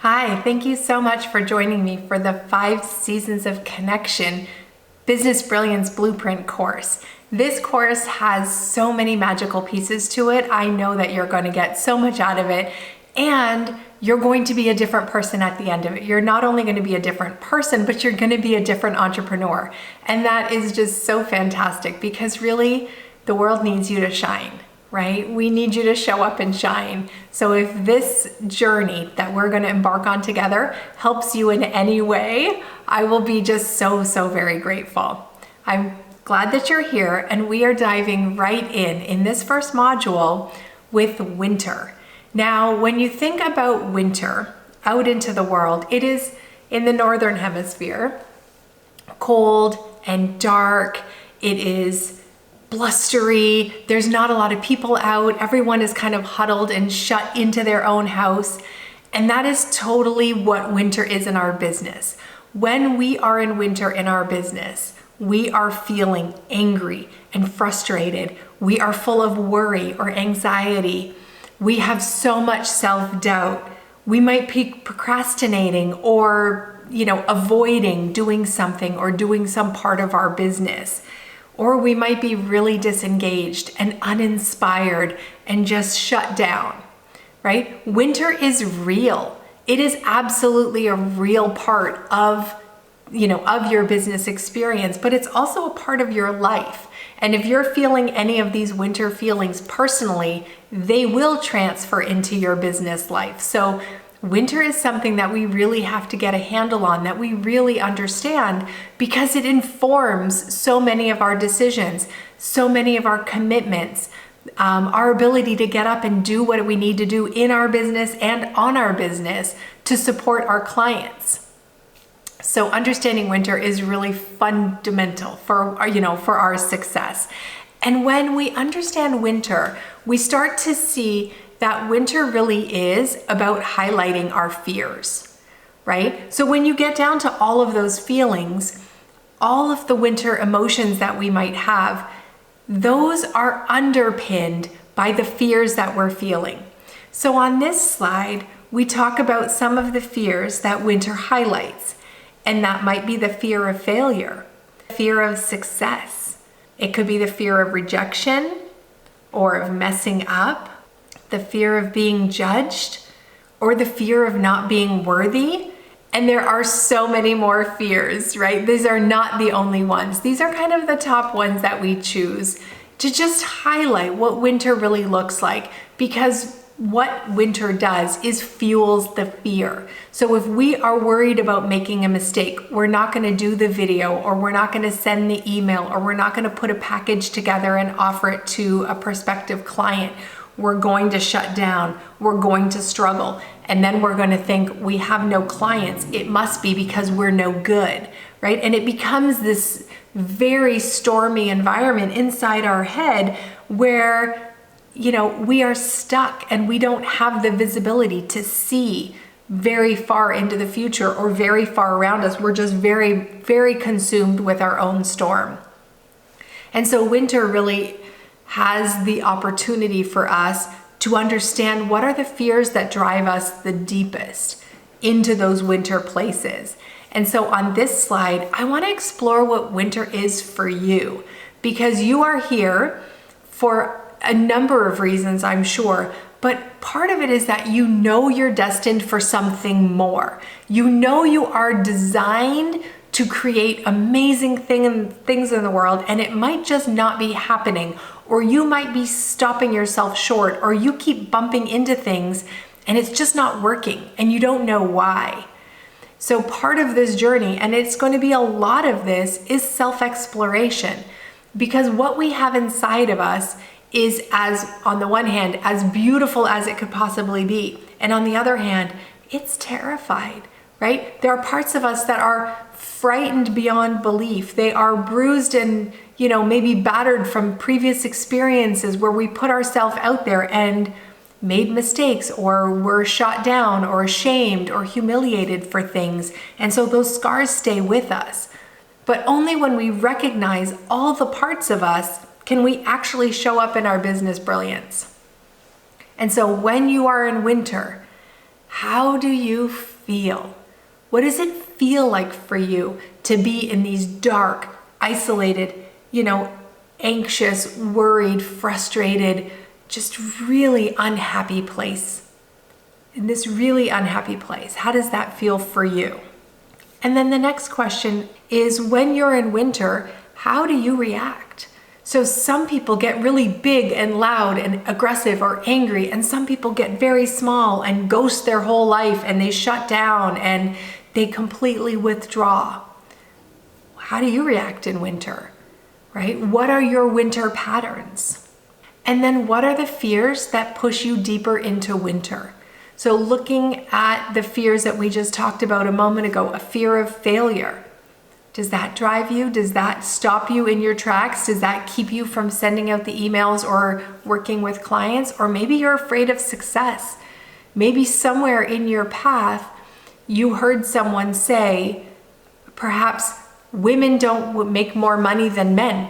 Hi, thank you so much for joining me for the 5 Seasons of Connection Business Brilliance Blueprint course. This course has so many magical pieces to it. I know that you're going to get so much out of it, and you're going to be a different person at the end of it. You're not only going to be a different person, but you're going to be a different entrepreneur. And that is just so fantastic because really the world needs you to shine. Right? We need you to show up and shine. So if this journey that we're going to embark on together helps you in any way, I will be just so very grateful. I'm glad that you're here, and we are diving right in this first module with winter. Now, when you think about winter out into the world, it is in the northern hemisphere, cold and dark. It is blustery. There's not a lot of people out. Everyone is kind of huddled and shut into their own house. And that is totally what winter is in our business. When we are in winter in our business, we are feeling angry and frustrated. We are full of worry or anxiety. We have so much self-doubt. We might be procrastinating or, avoiding doing something or doing some part of our business. Or we might be really disengaged and uninspired and just shut down, right? Winter is real. It is absolutely a real part of your business experience, but it's also a part of your life. And if you're feeling any of these winter feelings personally, they will transfer into your business life. So winter is something that we really have to get a handle on, that we really understand, because it informs so many of our decisions, so many of our commitments, our ability to get up and do what we need to do in our business and on our business to support our clients. So understanding winter is really fundamental for our success. And when we understand winter, we start to see that winter really is about highlighting our fears, right? So when you get down to all of those feelings, all of the winter emotions that we might have, those are underpinned by the fears that we're feeling. So on this slide, we talk about some of the fears that winter highlights, and that might be the fear of failure, fear of success. It could be the fear of rejection or of messing up, the fear of being judged, or the fear of not being worthy. And there are so many more fears, right? These are not the only ones. These are kind of the top ones that we choose to just highlight what winter really looks like, because what winter does is fuels the fear. So if we are worried about making a mistake, we're not going to do the video, or we're not going to send the email, or we're not going to put a package together and offer it to a prospective client. We're going to shut down, we're going to struggle, and then we're going to think we have no clients. It must be because we're no good, right? And it becomes this very stormy environment inside our head where, we are stuck and we don't have the visibility to see very far into the future or very far around us. We're just very consumed with our own storm. And so winter really has the opportunity for us to understand what are the fears that drive us the deepest into those winter places. And so on this slide, I want to explore what winter is for you, because you are here for a number of reasons, I'm sure, but part of it is that you're destined for something more. You are designed to create amazing things in the world, and it might just not be happening, or you might be stopping yourself short, or you keep bumping into things and it's just not working and you don't know why. So part of this journey, and it's going to be a lot of this, is self-exploration, because what we have inside of us is, as on the one hand, as beautiful as it could possibly be, and on the other hand, it's terrified, right? There are parts of us that are frightened beyond belief. They are bruised and, maybe battered from previous experiences where we put ourselves out there and made mistakes, or were shot down or shamed or humiliated for things. And so those scars stay with us. But only when we recognize all the parts of us can we actually show up in our business brilliance. And so when you are in winter, how do you feel? What does it feel like for you to be in these dark, isolated, anxious, worried, frustrated, just really unhappy place? In this really unhappy place, how does that feel for you? And then the next question is, when you're in winter, how do you react? So some people get really big and loud and aggressive or angry, and some people get very small and ghost their whole life, and they shut down and they completely withdraw. How do you react in winter, right? What are your winter patterns? And then what are the fears that push you deeper into winter? So looking at the fears that we just talked about a moment ago, a fear of failure. Does that drive you? Does that stop you in your tracks? Does that keep you from sending out the emails or working with clients? Or maybe you're afraid of success. Maybe somewhere in your path, you heard someone say, perhaps women don't make more money than men,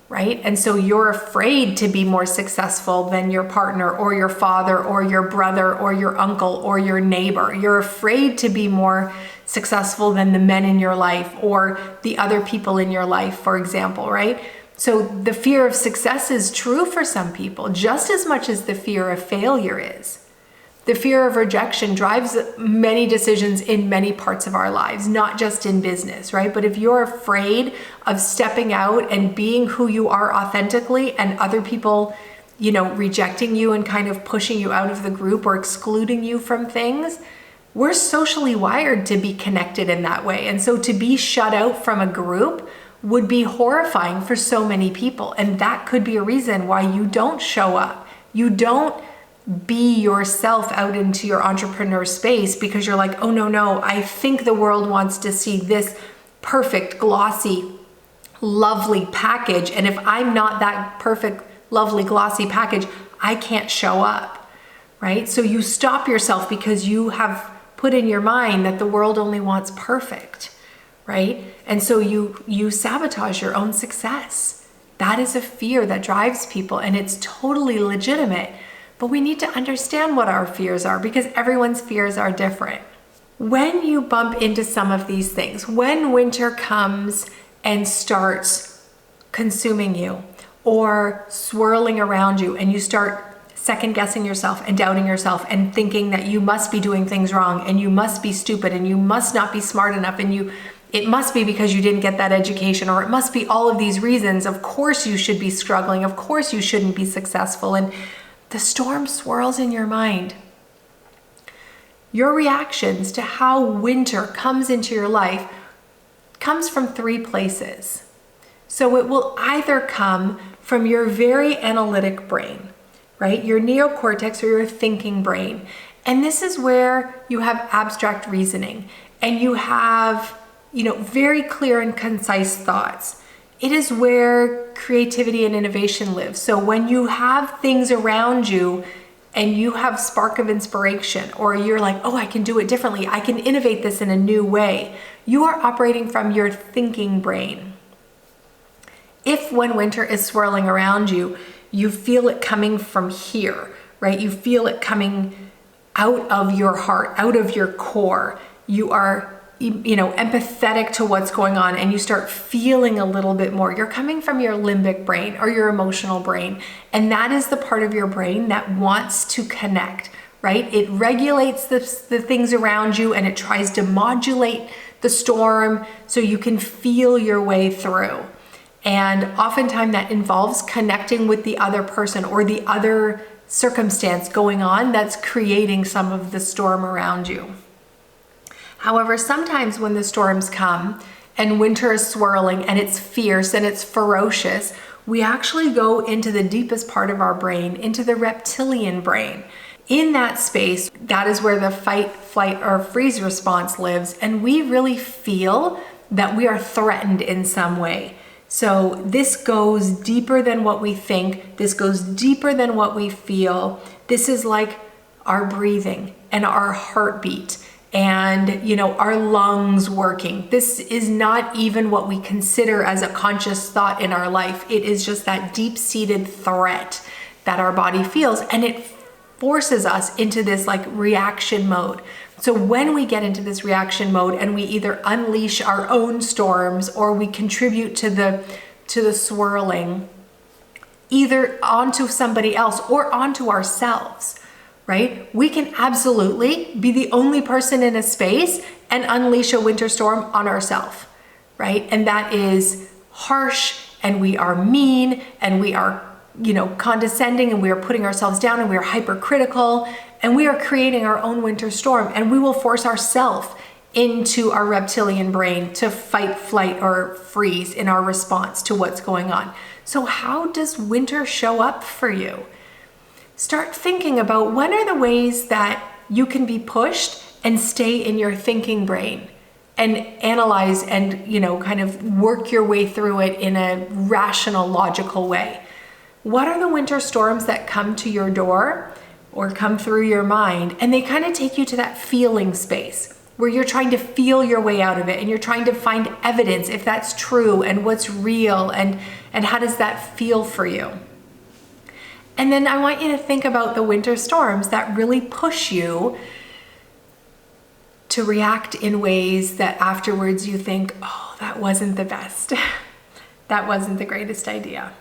right? And so you're afraid to be more successful than your partner or your father or your brother or your uncle or your neighbor. You're afraid to be more successful than the men in your life or the other people in your life, for example, right? So the fear of success is true for some people, just as much as the fear of failure is. The fear of rejection drives many decisions in many parts of our lives, not just in business, right? But if you're afraid of stepping out and being who you are authentically and other people, rejecting you and kind of pushing you out of the group or excluding you from things, we're socially wired to be connected in that way. And so to be shut out from a group would be horrifying for so many people. And that could be a reason why you don't show up. You don't be yourself out into your entrepreneur space because you're like, oh no, I think the world wants to see this perfect, glossy, lovely package. And if I'm not that perfect, lovely, glossy package, I can't show up, right? So you stop yourself because you have put in your mind that the world only wants perfect, right? And so you sabotage your own success. That is a fear that drives people, and it's totally legitimate. But we need to understand what our fears are because everyone's fears are different. When you bump into some of these things, when winter comes and starts consuming you or swirling around you and you start second guessing yourself and doubting yourself and thinking that you must be doing things wrong and you must be stupid and you must not be smart enough and it must be because you didn't get that education, or it must be all of these reasons. Of course you should be struggling. Of course you shouldn't be successful. And the storm swirls in your mind. Your reactions to how winter comes into your life comes from three places. So it will either come from your very analytic brain, right? Your neocortex or your thinking brain. And this is where you have abstract reasoning and you have, very clear and concise thoughts. It is where creativity and innovation live. So when you have things around you and you have spark of inspiration, or you're like, oh, I can do it differently, I can innovate this in a new way, you are operating from your thinking brain. If when winter is swirling around you, you feel it coming from here, right? You feel it coming out of your heart, out of your core. You are empathetic to what's going on and you start feeling a little bit more. You're coming from your limbic brain or your emotional brain. And that is the part of your brain that wants to connect, right? It regulates the things around you and it tries to modulate the storm so you can feel your way through. And oftentimes that involves connecting with the other person or the other circumstance going on that's creating some of the storm around you. However, sometimes when the storms come and winter is swirling and it's fierce and it's ferocious, we actually go into the deepest part of our brain, into the reptilian brain. In that space, that is where the fight, flight, or freeze response lives, and we really feel that we are threatened in some way. So this goes deeper than what we think. This goes deeper than what we feel. This is like our breathing and our heartbeat and our lungs working. This is not even what we consider as a conscious thought in our life. It is just that deep-seated threat that our body feels, and it forces us into this like reaction mode. So when we get into this reaction mode and we either unleash our own storms or we contribute to the swirling, either onto somebody else or onto ourselves, right? We can absolutely be the only person in a space and unleash a winter storm on ourselves, right? And that is harsh, and we are mean, and we are, condescending, and we are putting ourselves down, and we are hypercritical, and we are creating our own winter storm, and we will force ourselves into our reptilian brain to fight, flight, or freeze in our response to what's going on. So how does winter show up for you? Start thinking about what are the ways that you can be pushed and stay in your thinking brain and analyze and, kind of work your way through it in a rational, logical way. What are the winter storms that come to your door or come through your mind, and they kind of take you to that feeling space where you're trying to feel your way out of it, and you're trying to find evidence if that's true and what's real, and how does that feel for you? And then I want you to think about the winter storms that really push you to react in ways that afterwards you think, oh, that wasn't the best. That wasn't the greatest idea.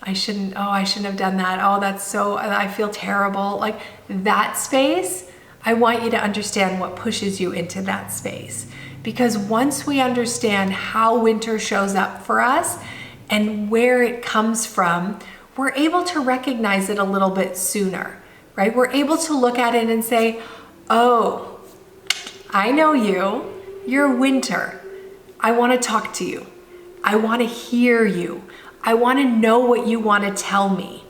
I shouldn't have done that. Oh, I feel terrible. Like that space, I want you to understand what pushes you into that space. Because once we understand how winter shows up for us and where it comes from, we're able to recognize it a little bit sooner, right? We're able to look at it and say, oh, I know you. You're winter. I want to talk to you. I want to hear you. I want to know what you want to tell me.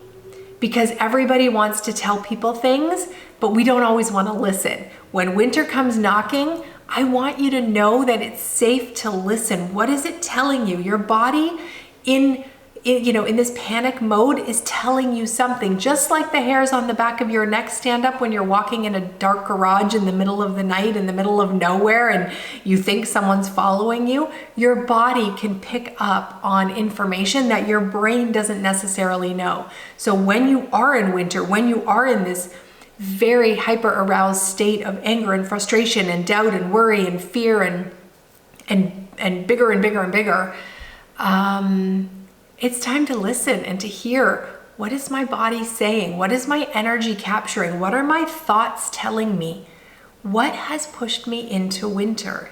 Because everybody wants to tell people things, but we don't always want to listen. When winter comes knocking, I want you to know that it's safe to listen. What is it telling you? Your body in this panic mode is telling you something. Just like the hairs on the back of your neck stand up when you're walking in a dark garage in the middle of the night, in the middle of nowhere, and you think someone's following you, your body can pick up on information that your brain doesn't necessarily know. So when you are in winter, when you are in this very hyper aroused state of anger and frustration and doubt and worry and fear and bigger and bigger and bigger, it's time to listen and to hear, what is my body saying? What is my energy capturing? What are my thoughts telling me? What has pushed me into winter?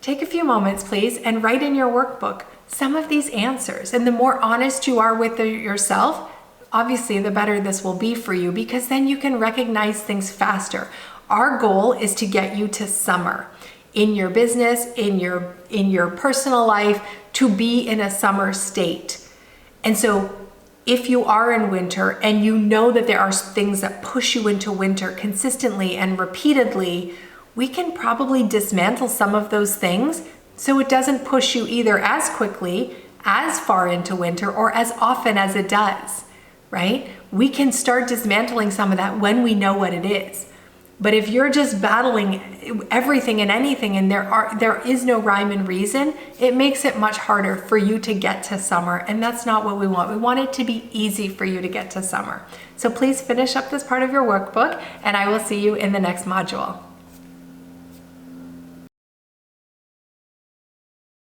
Take a few moments, please, and write in your workbook some of these answers. And the more honest you are with yourself, obviously the better this will be for you, because then you can recognize things faster. Our goal is to get you to summer in your business, in your personal life, to be in a summer state. And so if you are in winter and you know that there are things that push you into winter consistently and repeatedly, we can probably dismantle some of those things so it doesn't push you either as quickly, as far into winter, or as often as it does, right? We can start dismantling some of that when we know what it is. But if you're just battling everything and anything and there is no rhyme and reason, it makes it much harder for you to get to summer. And that's not what we want. We want it to be easy for you to get to summer. So please finish up this part of your workbook, and I will see you in the next module.